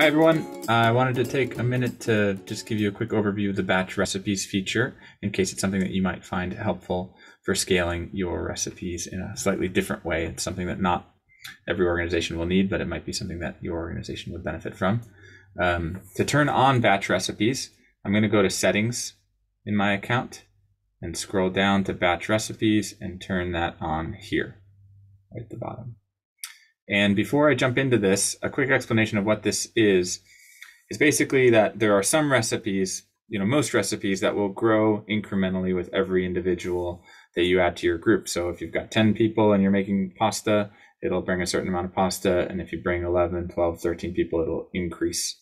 Hi everyone, I wanted to take a minute to just give you a quick overview of the batch recipes feature in case it's something that you might find helpful for scaling your recipes in a slightly different way. It's something that not every organization will need, but it might be something that your organization would benefit from. To turn on batch recipes, I'm going to go to settings in my account and scroll down to batch recipes and turn that on here, right at the bottom. And before I jump into this, a quick explanation of what this is basically that there are some recipes, most recipes that will grow incrementally with every individual that you add to your group. So if you've got 10 people and you're making pasta, it'll bring a certain amount of pasta. And if you bring 11, 12, 13 people, it'll increase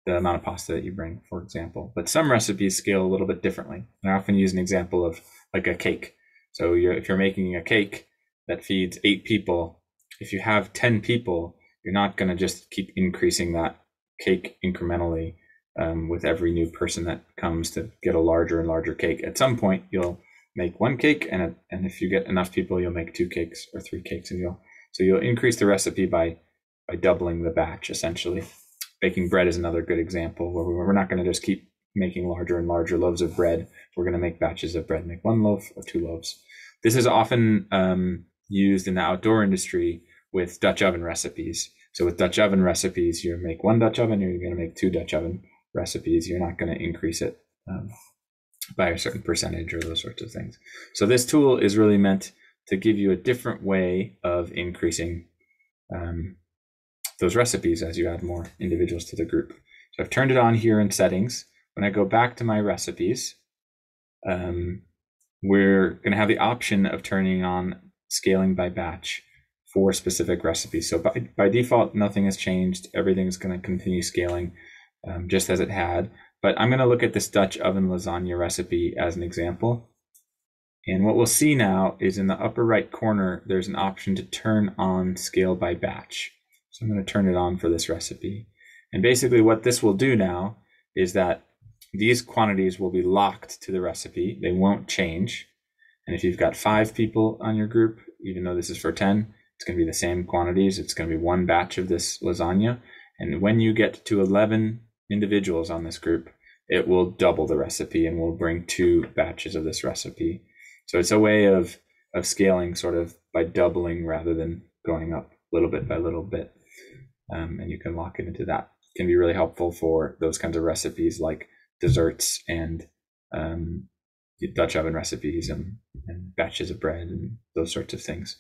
the amount of pasta that you bring, for example. But some recipes scale a little bit differently. I often use an example of like a cake. So if you're making a cake that feeds 8 people, if you have 10 people, you're not going to just keep increasing that cake incrementally with every new person that comes to get a larger and larger cake. At some point, you'll make 1 cake, and if you get enough people, you'll make 2 cakes or 3 cakes, and you'll increase the recipe by doubling the batch, essentially. Baking bread is another good example where we're not going to just keep making larger and larger loaves of bread. We're going to make batches of bread, make 1 loaf or 2 loaves. This is often used in the outdoor industry with Dutch oven recipes. So with Dutch oven recipes, you make 1 Dutch oven, or you're going to make 2 Dutch oven recipes. You're not going to increase it by a certain percentage or those sorts of things. So this tool is really meant to give you a different way of increasing those recipes as you add more individuals to the group. So I've turned it on here in settings. When I go back to my recipes, we're going to have the option of turning on scaling by batch for specific recipes. So by default, nothing has changed. Everything's going to continue scaling just as it had. But I'm going to look at this Dutch oven lasagna recipe as an example. And what we'll see now is in the upper right corner, there's an option to turn on scale by batch. So I'm going to turn it on for this recipe. And basically what this will do now is that these quantities will be locked to the recipe. They won't change. And if you've got 5 people on your group, even though this is for 10, it's going to be the same quantities. It's going to be 1 batch of this lasagna. And when you get to 11 individuals on this group, it will double the recipe and will bring 2 batches of this recipe. So it's a way of scaling sort of by doubling rather than going up little bit by little bit. And you can lock it into that. It can be really helpful for those kinds of recipes like desserts and Dutch oven recipes and batches of bread and those sorts of things.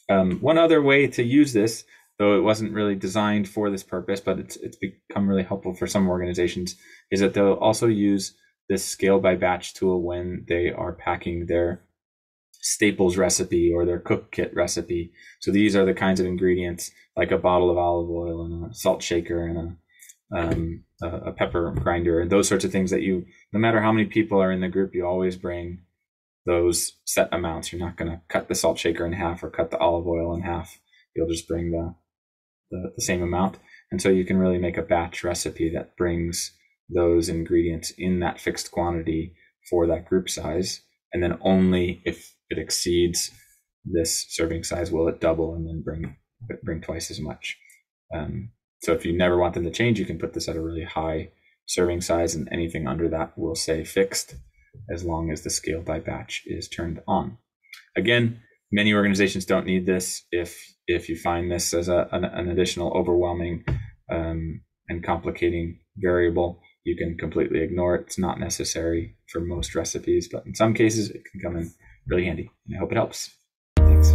One other way to use this, though it wasn't really designed for this purpose, but it's become really helpful for some organizations, is that they'll also use this scale by batch tool when they are packing their staples recipe or their cook kit recipe. So these are the kinds of ingredients like a bottle of olive oil and a salt shaker and a pepper grinder and those sorts of things that no matter how many people are in the group, you always bring those set amounts. You're not going to cut the salt shaker in half or cut the olive oil in half. You'll just bring the same amount. And so you can really make a batch recipe that brings those ingredients in that fixed quantity for that group size. And then only if it exceeds this serving size will it double and then bring twice as much. So if you never want them to change, you can put this at a really high serving size, and anything under that will stay fixed as long as the scale by batch is turned on. Again, many organizations don't need this. If you find this as an additional overwhelming and complicating variable, you can completely ignore it. It's not necessary for most recipes, but in some cases it can come in really handy. And I hope it helps. Thanks.